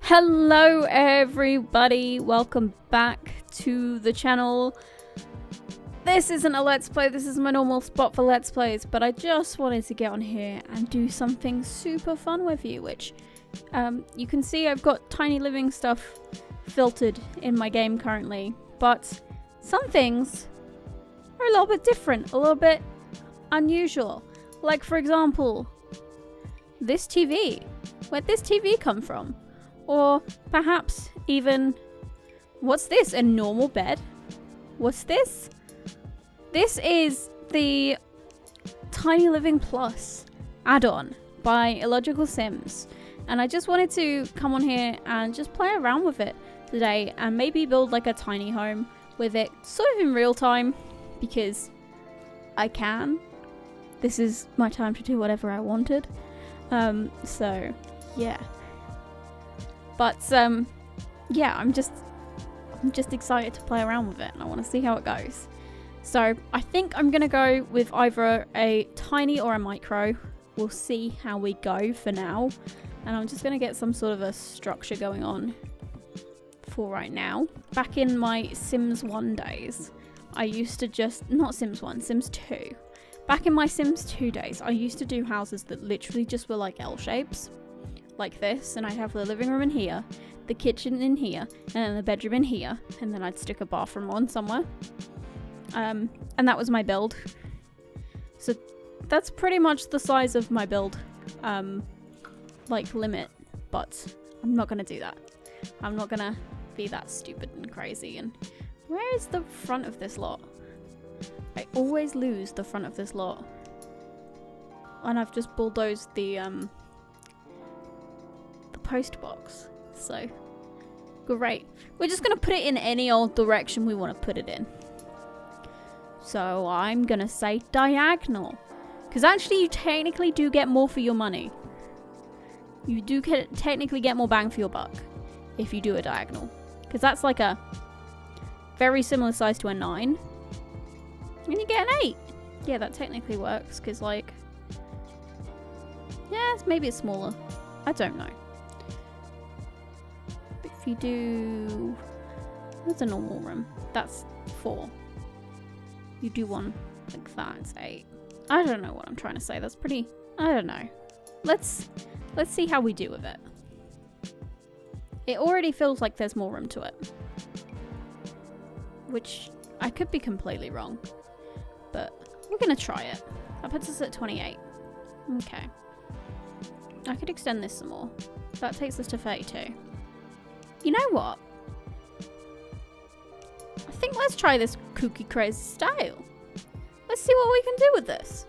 Hello everybody, welcome back to the channel. This isn't a let's play, this is my normal spot for let's plays, but I just wanted to get on here and do something super fun with you, which you can see I've got tiny living stuff filtered in my game currently, but some things are a little bit different, a little bit unusual. Like for example, this TV. Where'd this TV come from? Or perhaps even, what's this? A normal bed? What's this? This is the Tiny Living Plus add-on by Illogical Sims. And I just wanted to come on here and just play around with it today and maybe build like a tiny home with it sort of in real time because I can. This is my time to do whatever I wanted. So yeah. But yeah, I'm just excited to play around with it and I want to see how it goes. So I think I'm gonna go with either a tiny or a micro. We'll see how we go for now. And I'm just gonna get some sort of a structure going on for right now. Back in my Sims 1 days, I used to just, not Sims 1, Sims 2. Back in my Sims 2 days, I used to do houses that literally just were like L shapes. Like this, and I'd have the living room in here, the kitchen in here, and then the bedroom in here, and then I'd stick a bathroom on somewhere. And that was my build. So that's pretty much the size of my build, like limit, but I'm not gonna do that. I'm not gonna be that stupid and crazy. And where is the front of this lot? I always lose the front of this lot. And I've just bulldozed the post box, so great. We're just gonna put it in any old direction we want to put it in. So I'm gonna say diagonal, because actually you technically do get more for your money. You do technically get more bang for your buck if you do a diagonal, because that's like a very similar size to a 9 and you get an 8. Yeah, that technically works, because like, yeah, maybe it's smaller, I don't know. If you do, that's a normal room, that's 4. You do one like that, it's 8. I don't know what I'm trying to say. That's pretty, I don't know. Let's see how we do with it. It already feels like there's more room to it, which I could be completely wrong, but we're gonna try it. That puts us at 28. Okay, I could extend this some more. That takes us to 32. You know what? I think let's try this kooky crazy style. Let's see what we can do with this.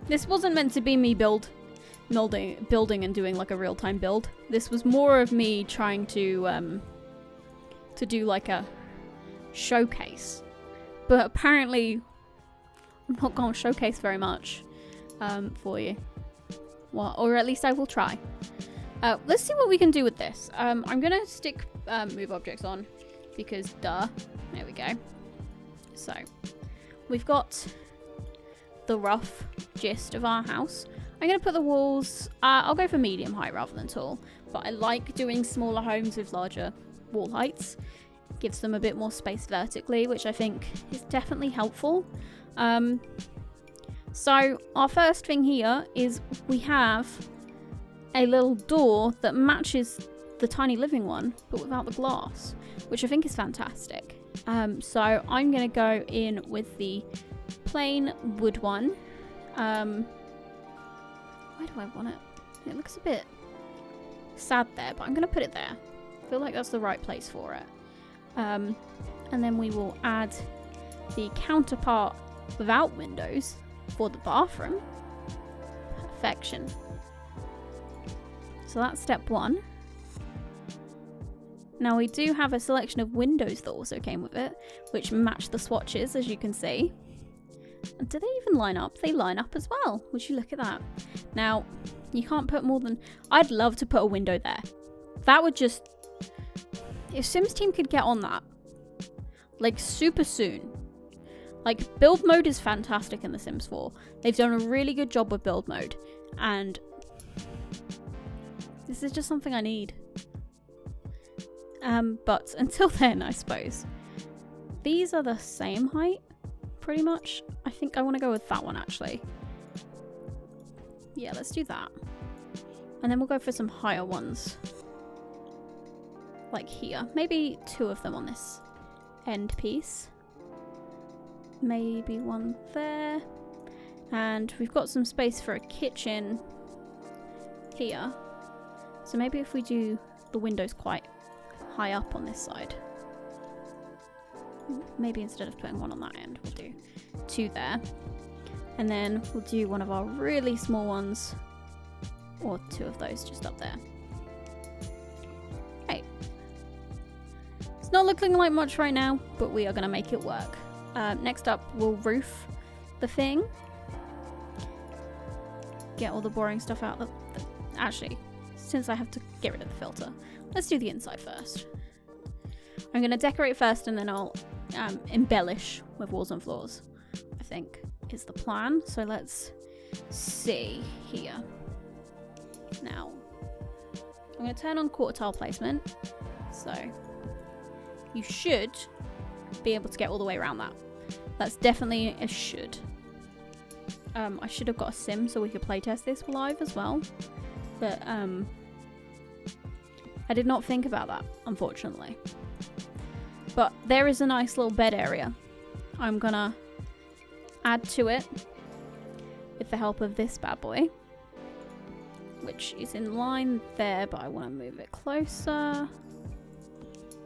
This wasn't meant to be me building and doing like a real-time build. This was more of me trying to do like a showcase. But apparently I'm not going to showcase very much for you. Well, or at least I will try. Let's see what we can do with this. I'm gonna stick move objects on because duh. There we go. So we've got the rough gist of our house. I'm gonna put the walls, I'll go for medium height rather than tall, but I like doing smaller homes with larger wall heights. It gives them a bit more space vertically, which I think is definitely helpful. So our first thing here is we have a little door that matches the tiny living one, but without the glass, which I think is fantastic. So I'm gonna go in with the plain wood one. Where do I want it? It looks a bit sad there, but I'm gonna put it there. I feel like that's the right place for it. And then we will add the counterpart without windows for the bathroom. Perfection. So that's step 1. Now we do have a selection of windows that also came with it, which match the swatches, as you can see. And do they even line up? They line up as well. Would you look at that? Now, you can't put more than... I'd love to put a window there. That would just... If Sims Team could get on that, like super soon. Like, build mode is fantastic in The Sims 4. They've done a really good job with build mode. And This is just something I need. But until then, I suppose. These are the same height, pretty much. I think I want to go with that one, actually. Yeah, let's do that. And then we'll go for some higher ones. Like here. Maybe 2 of them on this end piece. Maybe one there. And we've got some space for a kitchen here. So maybe if we do the windows quite high up on this side. Maybe instead of putting one on that end, we'll do 2 there. And then we'll do one of our really small ones, or 2 of those just up there. Hey. It's not looking like much right now, but we are going to make it work. Next up, we'll roof the thing. Get all the boring stuff out. Actually, since I have to get rid of the filter, let's do the inside first. I'm going to decorate first and then I'll embellish with walls and floors, I think is the plan. So let's see here. Now, I'm going to turn on quarter tile placement. So you should be able to get all the way around that. That's definitely a should. I should have got a sim so we could playtest this live as well. But I did not think about that, unfortunately. But there is a nice little bed area. I'm gonna add to it with the help of this bad boy, which is in line there, but I want to move it closer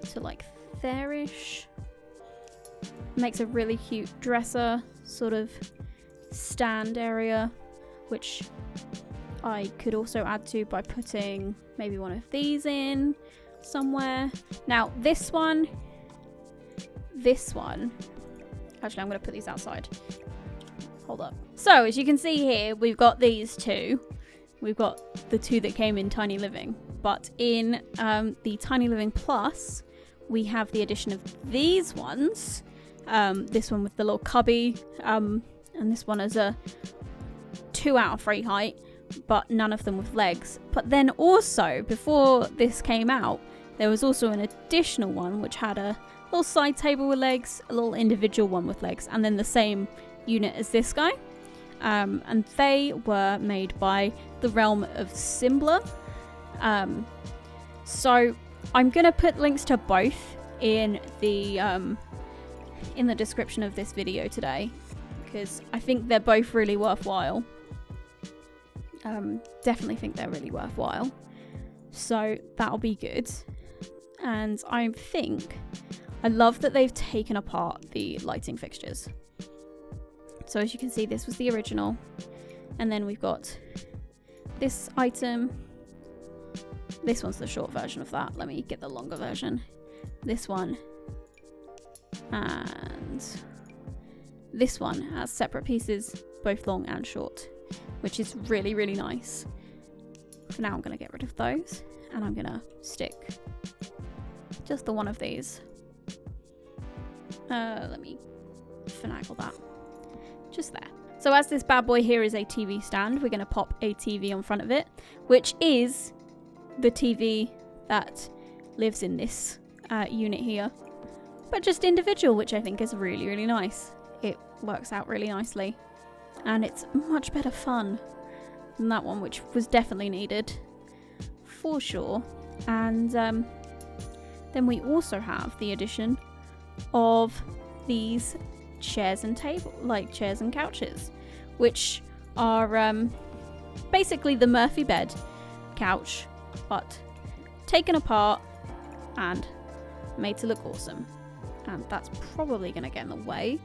to like there-ish. Makes a really cute dresser sort of stand area, which I could also add to by putting maybe one of these in somewhere. Now this one, actually I'm going to put these outside. Hold up. So as you can see here, we've got these 2. We've got the 2 that came in Tiny Living, but in the Tiny Living Plus, we have the addition of these ones. This one with the little cubby, and this one is a 2 out of 3 height, but none of them with legs. But then also, before this came out, there was also an additional one which had a little side table with legs, a little individual one with legs, and then the same unit as this guy. And they were made by the realm of Simbler. So I'm gonna put links to both in the description of this video today, because I think they're both really worthwhile. Definitely think they're really worthwhile. So that'll be good. And I love that they've taken apart the lighting fixtures. So as you can see, this was the original. And then we've got this item. This one's the short version of that. Let me get the longer version. This one. And this one has separate pieces, both long and short, which is really, really nice. For now, I'm going to get rid of those. And I'm going to stick just the one of these. Let me finagle that. Just there. So as this bad boy here is a TV stand, we're going to pop a TV on front of it, which is the TV that lives in this unit here, but just individual, which I think is really, really nice. It works out really nicely, and it's much better fun than that one, which was definitely needed for sure. And then we also have the addition of these chairs and chairs and couches, which are basically the Murphy bed couch, but taken apart and made to look awesome. And that's probably going to get in the way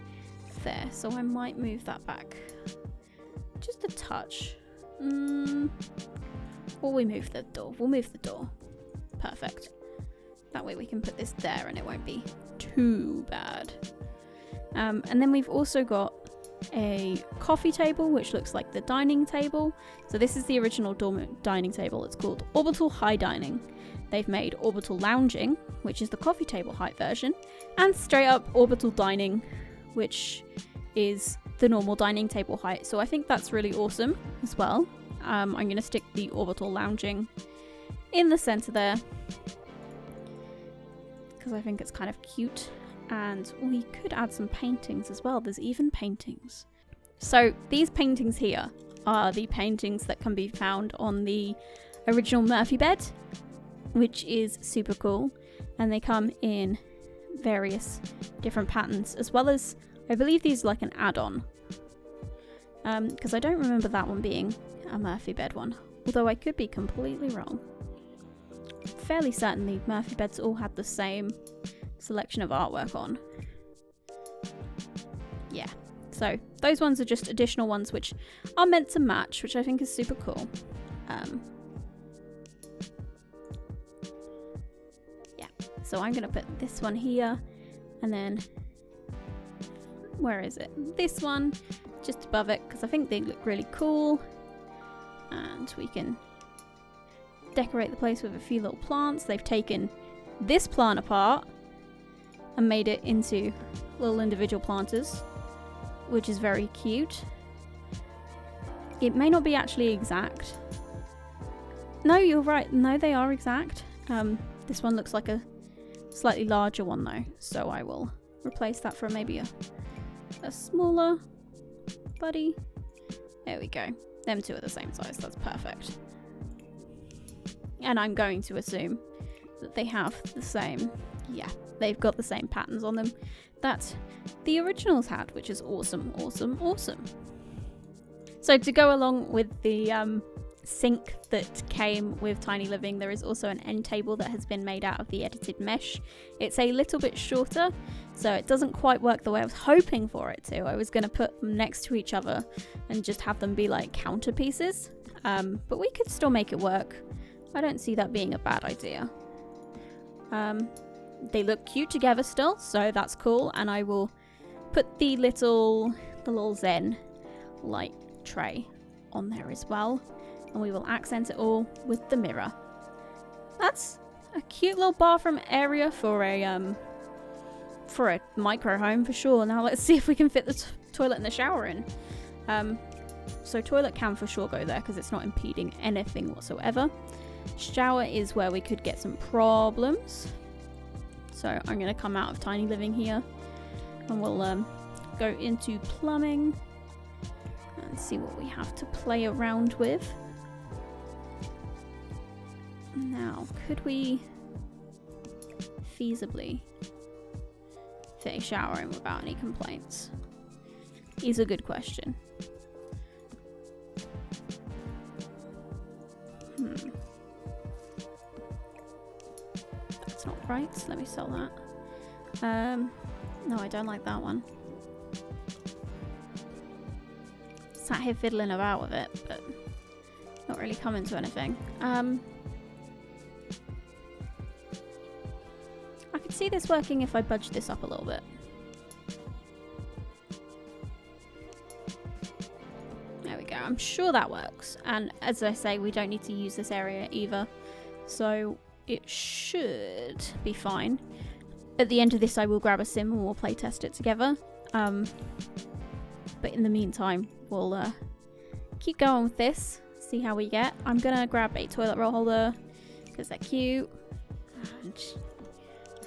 there, so I might move that back just a touch. Or we move the door. We'll move the door. Perfect. That way we can put this there and it won't be too bad. And then we've also got a coffee table, which looks like the dining table. So this is the original dining table. It's called Orbital High Dining. They've made Orbital Lounging, which is the coffee table height version, and straight up Orbital Dining, which is the normal dining table height. So I think that's really awesome as well. I'm going to stick the Orbital Lounging in the center there, because I think it's kind of cute. And we could add some paintings as well. There's even paintings. So these paintings here are the paintings that can be found on the original Murphy bed, which is super cool. And they come in various different patterns, as well as, I believe these are like an add-on. Because I don't remember that one being a Murphy bed one. Although I could be completely wrong. Fairly certainly Murphy beds all had the same selection of artwork on. Yeah, so those ones are just additional ones which are meant to match, which I think is super cool. Yeah, so I'm gonna put this one here, and then where is it? This one just above it, because I think they look really cool. And we can decorate the place with a few little plants. They've taken this plant apart and made it into little individual planters, which is very cute. It may not be actually exact. No, you're right. No, they are exact. This one looks like a slightly larger one though, so I will replace that for maybe a smaller buddy. There we go. Them two are the same size. That's perfect. And I'm going to assume that they have the same, yeah, they've got the same patterns on them that the originals had, which is awesome, awesome, awesome. So to go along with the sink that came with Tiny Living, there is also an end table that has been made out of the edited mesh. It's a little bit shorter, so it doesn't quite work the way I was hoping for it to. I was going to put them next to each other and just have them be like counter pieces, but we could still make it work. I don't see that being a bad idea. They look cute together still, so that's cool, and I will put the little Zen light tray on there as well, and we will accent it all with the mirror. That's a cute little bathroom area for a micro home for sure. Now let's see if we can fit the toilet and the shower in. So toilet can for sure go there because it's not impeding anything whatsoever. Shower is where we could get some problems. So I'm going to come out of Tiny Living here and we'll go into plumbing and see what we have to play around with. Now, could we feasibly fit a shower in without any complaints? Is a good question. That's not right. Let me sell that. No, I don't like that one. Sat here fiddling about with it, but not really coming to anything. I could see this working if I budge this up a little bit. There we go. I'm sure that works. And as I say, we don't need to use this area either. So it should be fine. At the end of this, I will grab a sim and we'll play test it together. But in the meantime, we'll keep going with this. See how we get. I'm going to grab a toilet roll holder because they're cute. And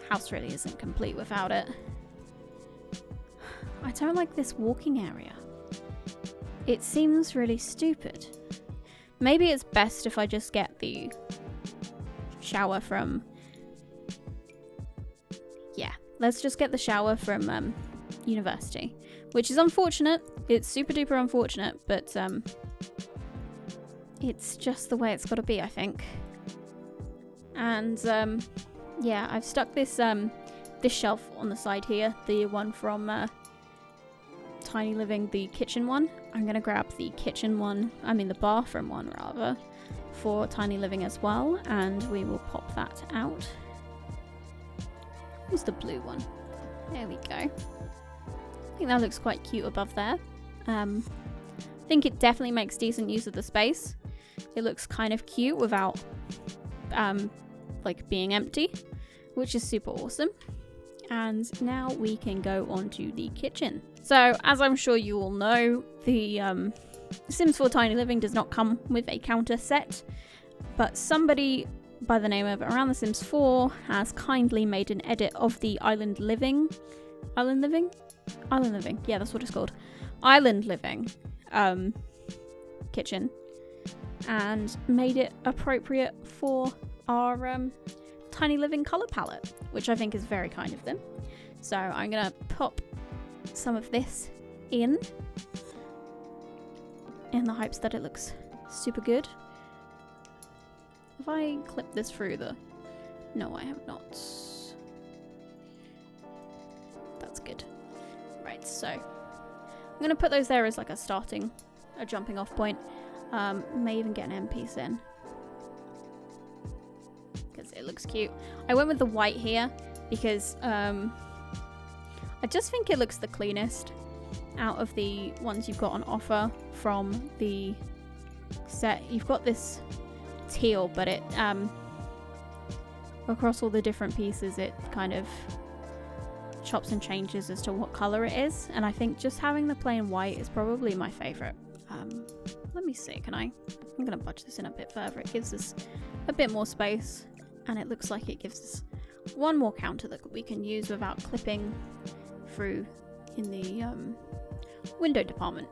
house really isn't complete without it. I don't like this walking area. It seems really stupid. Maybe it's best if I just get the shower from... Yeah, let's just get the shower from university. Which is unfortunate. It's super duper unfortunate, but it's just the way it's got to be, I think. And yeah, I've stuck this this shelf on the side here, the one from Tiny Living, the kitchen one. I'm going to grab the kitchen one, I mean the bathroom one rather, for Tiny Living as well, and we will pop that out. Where's the blue one? There we go. I think that looks quite cute above there. I think it definitely makes decent use of the space. It looks kind of cute without like being empty, which is super awesome. And now we can go on to the kitchen. So as I'm sure you all know, the Sims 4 Tiny Living does not come with a counter set, but somebody by the name of Around the Sims 4 has kindly made an edit of the Island Living, yeah, that's what it's called, Island Living kitchen, and made it appropriate for our Tiny Living colour palette, which I think is very kind of them. So I'm gonna pop some of this in the hopes that it looks super good. Have I clipped this through the... No, I have not. That's good. Right, so I'm going to put those there as like a jumping off point. May even get an end piece in, because it looks cute. I went with the white here because I just think it looks the cleanest out of the ones you've got on offer from the set. You've got this teal, but it across all the different pieces it kind of chops and changes as to what color it is, and I think just having the plain white is probably my favorite. Let me see, I'm gonna budge this in a bit further. It gives us a bit more space, and it looks like it gives us one more counter that we can use without clipping through in the window department.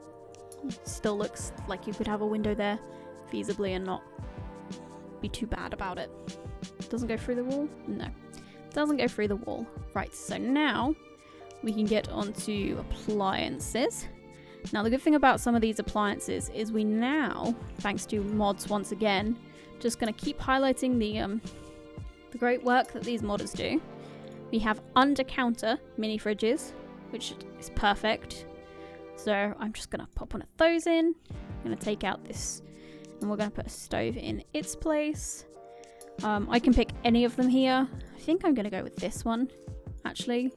Still looks like you could have a window there feasibly and not be too bad about it. Doesn't go through the wall? No, doesn't go through the wall. Right, so now we can get onto appliances. Now the good thing about some of these appliances is we now, thanks to mods once again, just going to keep highlighting the great work that these modders do. We have under counter mini fridges, which is perfect. So I'm just going to pop one of those in. I'm going to take out this, and we're going to put a stove in its place. I can pick any of them here. I think I'm going to go with this one, actually.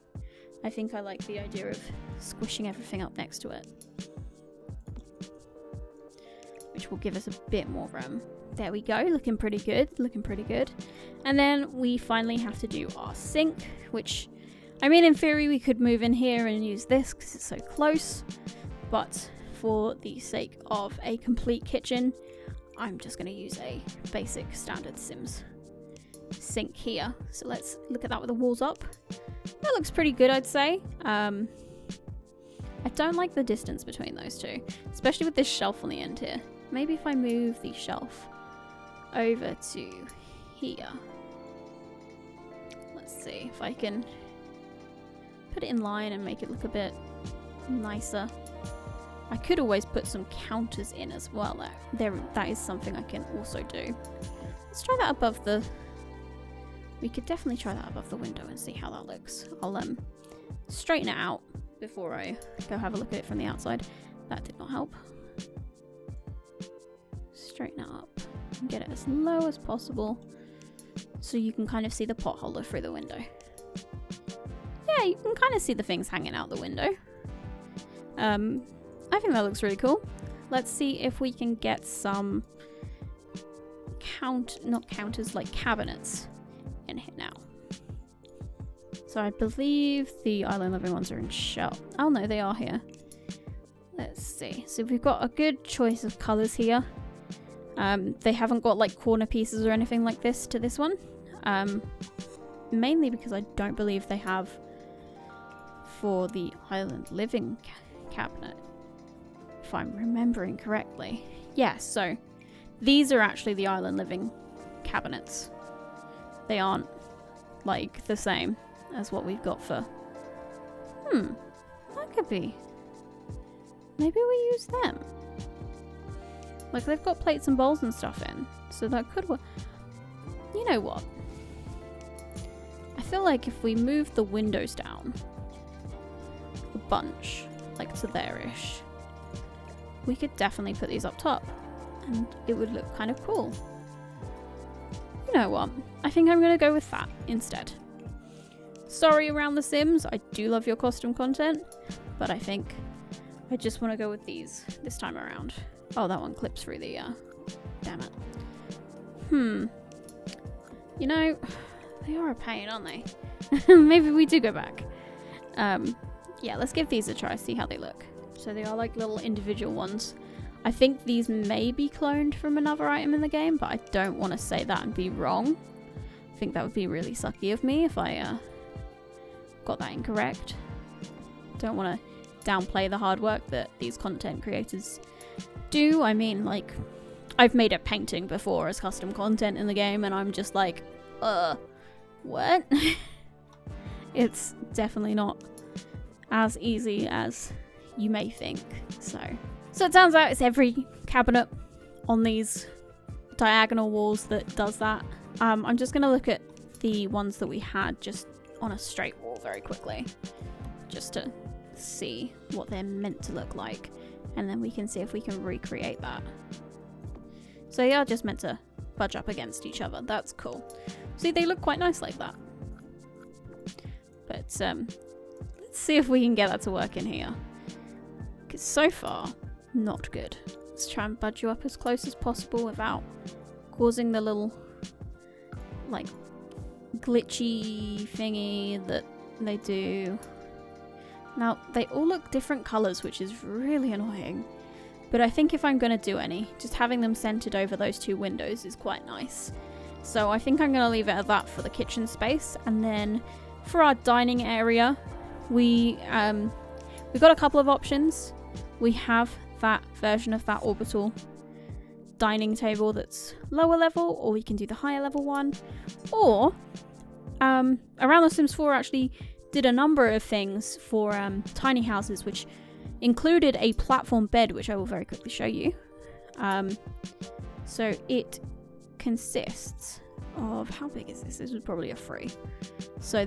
I think I like the idea of squishing everything up next to it, which will give us a bit more room. There we go, looking pretty good, And then we finally have to do our sink, which, I mean, in theory we could move in here and use this because it's so close, but for the sake of a complete kitchen, I'm just going to use a basic standard Sims sink here. So let's look at that with the walls up. That looks pretty good, I'd say. I don't like the distance between those two, especially with this shelf on the end here. Maybe if I move the shelf over to here. Let's see if I can put it in line and make it look a bit nicer. I could always put some counters in as well. That is something I can also do. Let's try that above the... We could definitely try that above the window and see how that looks. I'll straighten it out before I go have a look at it from the outside. That did not help. Straighten it up and get it as low as possible so you can kind of see the pot holder through the window. Yeah, you can kind of see the things hanging out the window. I think that looks really cool. Let's see if we can get some not counters, like cabinets in here now. So I believe the Island Living ones are in shell. Oh no, they are here. Let's see. So we've got a good choice of colours here. They haven't got like corner pieces or anything like this to this one. Mainly because I don't believe they have for the Island Living cabinet, if I'm remembering correctly. Yeah, so these are actually the Island Living cabinets. They aren't like the same as what we've got for... that could be... Maybe we use them. Like, they've got plates and bowls and stuff in, so that could work. You know what? I feel like if we move the windows down a bunch, like to there-ish, we could definitely put these up top, and it would look kind of cool. You know what? I think I'm going to go with that instead. Sorry, Around the Sims, I do love your costume content, but I think I just want to go with these this time around. Oh, that one clips through the, damn it. You know, they are a pain, aren't they? Maybe we do go back. Yeah, let's give these a try, see how they look. So they are like little individual ones. I think these may be cloned from another item in the game, but I don't want to say that and be wrong. I think that would be really sucky of me if I got that incorrect. Don't want to downplay the hard work that these content creators do. I mean, like, I've made a painting before as custom content in the game, and I'm just like, what? It's definitely not as easy as you may think. So it turns out it's every cabinet on these diagonal walls that does that. I'm just gonna look at the ones that we had just on a straight wall very quickly, just to see what they're meant to look like, and then we can see if we can recreate that. So they are just meant to budge up against each other. That's cool. See, they look quite nice like that. But let's see if we can get that to work in here, because so far, not good. Let's try and budge you up as close as possible without causing the little, like, glitchy thingy that they do. Now, they all look different colours, which is really annoying. But I think if I'm going to do any, just having them centred over those two windows is quite nice. So I think I'm going to leave it at that for the kitchen space. And then for our dining area, we've got a couple of options. We have that version of that orbital dining table that's lower level, or we can do the higher level one. Or Around the Sims 4 actually did a number of things for tiny houses, which included a platform bed, which I will very quickly show you. So it consists of, how big is this? This was probably a 3. So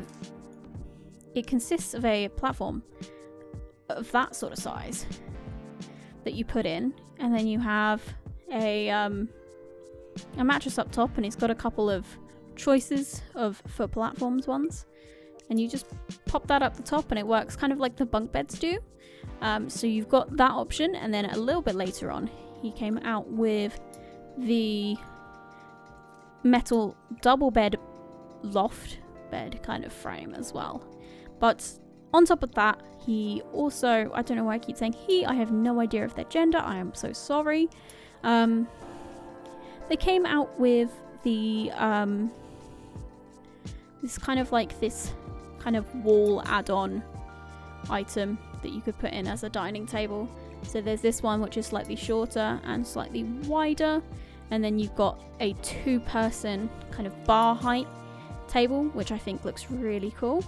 it consists of a platform of that sort of size that you put in, and then you have a mattress up top, and it's got a couple of choices for platforms ones, and you just pop that up the top and it works kind of like the bunk beds do. So you've got that option, and then a little bit later on he came out with the metal double bed loft bed kind of frame as well. But on top of that, he also, I don't know why I keep saying he, I have no idea of their gender, I am so sorry. They came out with the this kind of wall add-on item that you could put in as a dining table. So there's this one which is slightly shorter and slightly wider, and then you've got a 2-person kind of bar height table, which I think looks really cool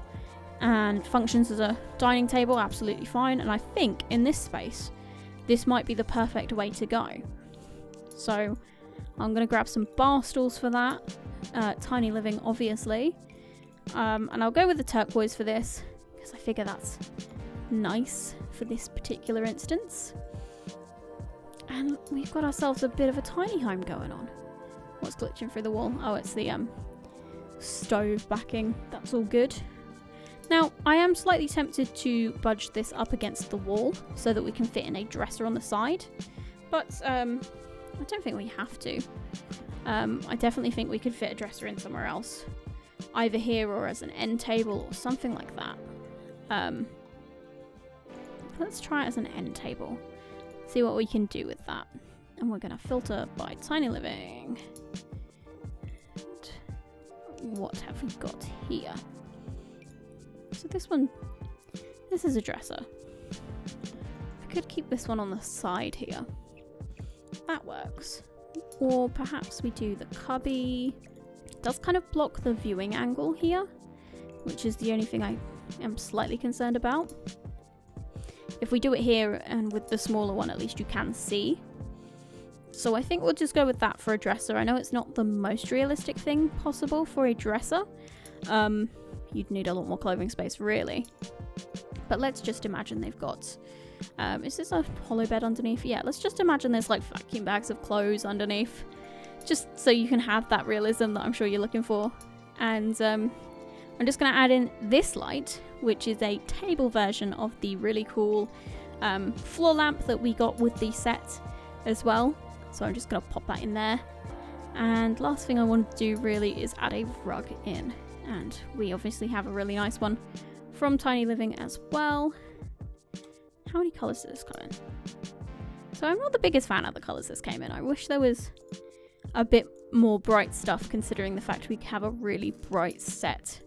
and functions as a dining table absolutely fine. And I think in this space this might be the perfect way to go. So I'm going to grab some bar stools for that, tiny living obviously, and I'll go with the turquoise for this because I figure that's nice for this particular instance. And we've got ourselves a bit of a tiny home going on. What's glitching through the wall? Oh, it's the stove backing. That's all good. Now, I am slightly tempted to budge this up against the wall so that we can fit in a dresser on the side, but I don't think we have to. I definitely think we could fit a dresser in somewhere else, either here or as an end table or something like that. Let's try it as an end table, see what we can do with that. And we're going to filter by tiny living. And what have we got here? So this is a dresser. I could keep this one on the side here. That works. Or perhaps we do the cubby. It does kind of block the viewing angle here, which is the only thing I am slightly concerned about. If we do it here and with the smaller one, at least you can see. So I think we'll just go with that for a dresser. I know it's not the most realistic thing possible for a dresser. You'd need a lot more clothing space, really. But let's just imagine they've got... is this a hollow bed underneath? Yeah, let's just imagine there's like vacuum bags of clothes underneath. Just so you can have that realism that I'm sure you're looking for. And I'm just going to add in this light, which is a table version of the really cool floor lamp that we got with the set as well. So I'm just going to pop that in there. And last thing I want to do really is add a rug in. And we obviously have a really nice one from Tiny Living as well. How many colours does this come in? So I'm not the biggest fan of the colours this came in. I wish there was a bit more bright stuff, considering the fact we have a really bright set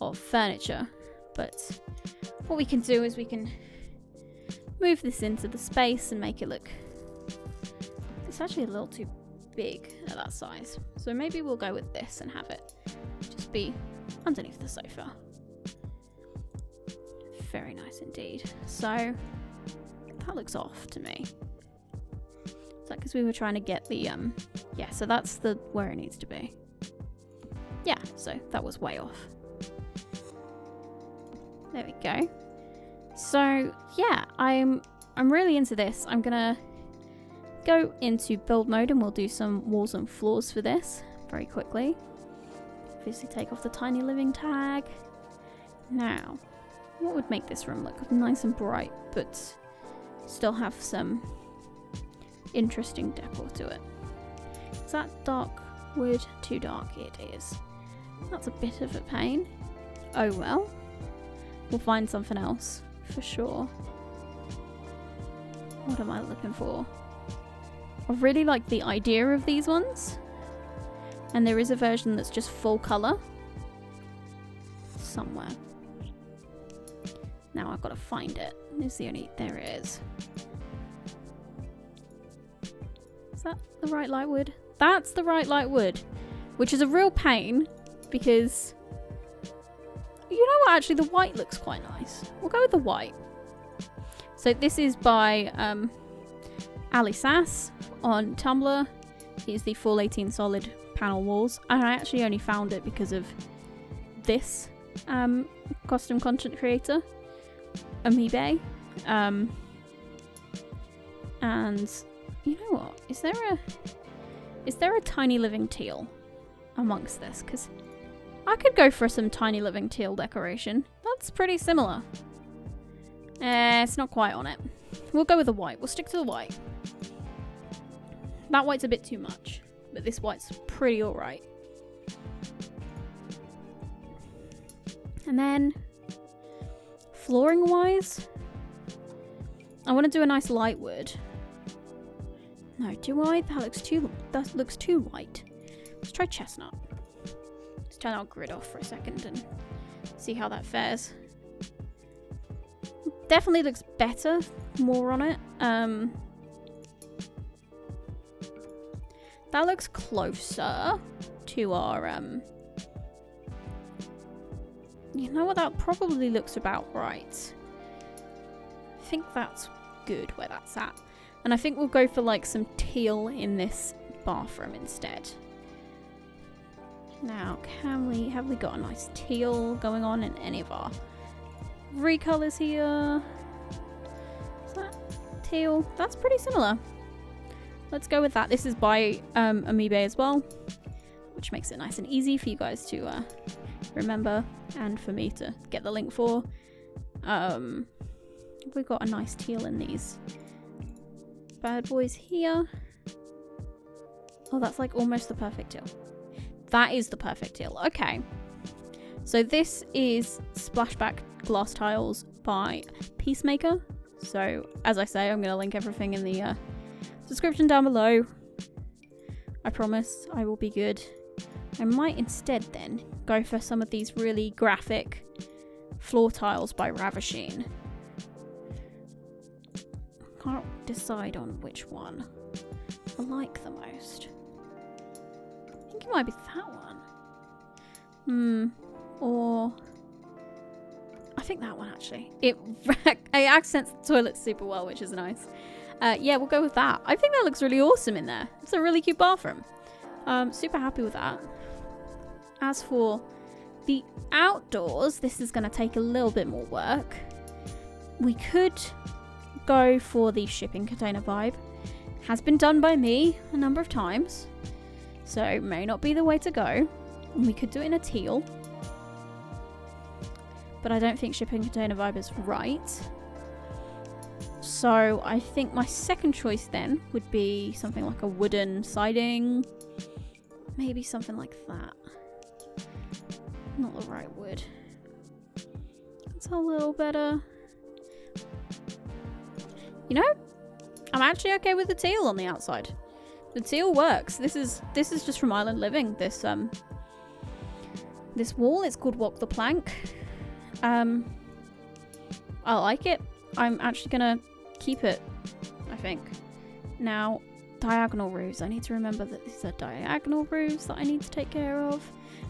of furniture. But what we can do is we can move this into the space and make it look... It's actually a little too big at that size. So maybe we'll go with this and have it just be underneath the sofa. Very nice indeed. So that looks off to me. Is that because we were trying to get the yeah, so that's the where it needs to be. Yeah, so that was way off. There we go. So yeah, I'm really into this. I'm gonna go into build mode and we'll do some walls and floors for this very quickly. Obviously take off the tiny living tag. Now, what would make this room look nice and bright but still have some interesting decor to it? Is that dark wood? Too dark it is. That's a bit of a pain. Oh well. We'll find something else for sure. What am I looking for? I really like the idea of these ones. And there is a version that's just full colour. Somewhere. Now I've got to find it. It's the only... There it is. Is that the right light wood? That's the right light wood. Which is a real pain. Because... You know what? Actually, the white looks quite nice. We'll go with the white. So this is by Ali Sass on Tumblr. It's the full 18 solid panel walls. And I actually only found it because of this costume content creator, Amiibe. And you know what? Is there a tiny living teal amongst this? Because I could go for some tiny living teal decoration. That's pretty similar. It's not quite on it. We'll go with the white. We'll stick to the white. That white's a bit too much, but this white's pretty alright. And then, flooring wise, I want to do a nice light wood. No, do I? That looks too white. Let's try chestnut. Let's turn our grid off for a second and see how that fares. Definitely looks better, more on it. That looks closer to our, you know what, that probably looks about right. I think that's good where that's at. And I think we'll go for like some teal in this bathroom instead. Now, have we got a nice teal going on in any of our recolors here? Is that teal? That's pretty similar. Let's go with that. This is by Amiibe as well, which makes it nice and easy for you guys to remember and for me to get the link for. We've got a nice teal in these bad boys here. Oh, that's like almost the perfect teal. That is the perfect teal. Okay. So this is Splashback Glass Tiles by Peacemaker. So, as I say, I'm going to link everything in the description down below. I promise I will be good. I might instead then go for some of these really graphic floor tiles by Ravisheen. Can't decide on which one I like the most. I think it might be that one. Or I think that one actually. It accents the toilet super well, which is nice. Yeah, we'll go with that. I think that looks really awesome in there. It's a really cute bathroom. Super happy with that. As for the outdoors, this is going to take a little bit more work. We could go for the shipping container vibe. Has been done by me a number of times, so may not be the way to go. And we could do it in a teal, but I don't think shipping container vibe is right. So I think my second choice then would be something like a wooden siding. Maybe something like that. Not the right wood. That's a little better. You know, I'm actually okay with the teal on the outside. The teal works. This is just from Island Living. This wall, it's called Walk the Plank. I like it. I'm actually gonna keep it, I think. Now, diagonal roofs. I need to remember that these are diagonal roofs that I need to take care of.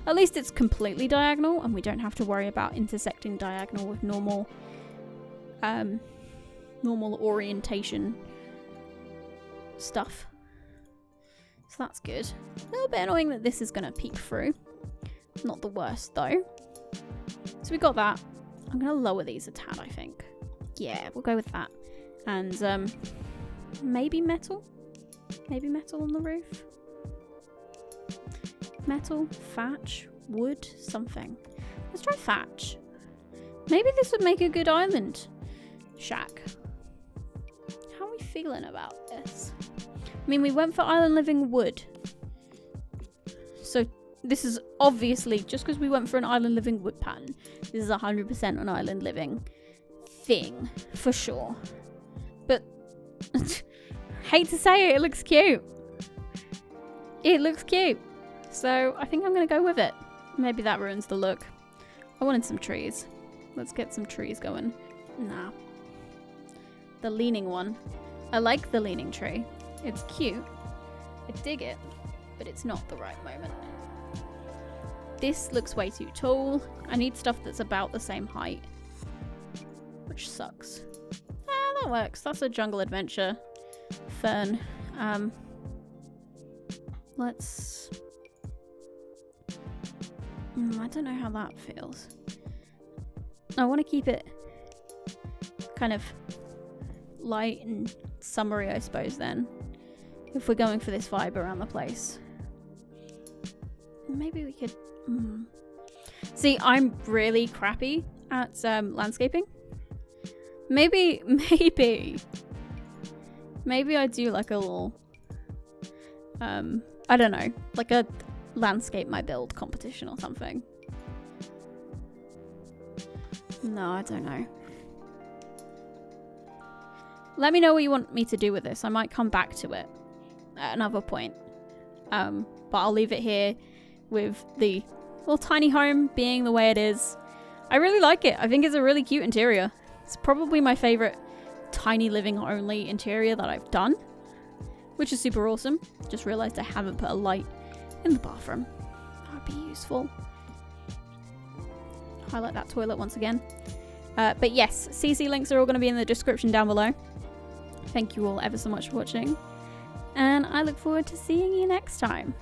At least it's completely diagonal and we don't have to worry about intersecting diagonal with normal normal orientation stuff. So that's good. A little bit annoying that this is going to peek through. Not the worst though. So we got that. I'm going to lower these a tad, I think. Yeah, we'll go with that. And maybe metal? Maybe metal on the roof? Metal, thatch, wood, something. Let's try thatch. Maybe this would make a good island shack. How are we feeling about this? I mean, we went for Island Living wood. So this is obviously, just because we went for an Island Living wood pattern, this is 100% an Island Living thing, for sure. But, hate to say it, it looks cute. It looks cute. So I think I'm going to go with it. Maybe that ruins the look. I wanted some trees. Let's get some trees going. Nah. The leaning one. I like the leaning tree. It's cute. I dig it. But it's not the right moment. This looks way too tall. I need stuff that's about the same height. Which sucks. Ah, that works. That's a jungle adventure. Fern. Let's... I don't know how that feels. I want to keep it kind of light and summery, I suppose, then. If we're going for this vibe around the place. Maybe we could... See, I'm really crappy at landscaping. Maybe I do like a little... I don't know. Like a landscape my build competition or something. No, I don't know. Let me know what you want me to do with this. I might come back to it at another point. But I'll leave it here with the little tiny home being the way it is. I really like it. I think it's a really cute interior. It's probably my favorite tiny living only interior that I've done, which is super awesome. Just realized I haven't put a light in the bathroom. That would be useful. Highlight that toilet once again. But yes, CC links are all going to be in the description down below. Thank you all ever so much for watching. And I look forward to seeing you next time.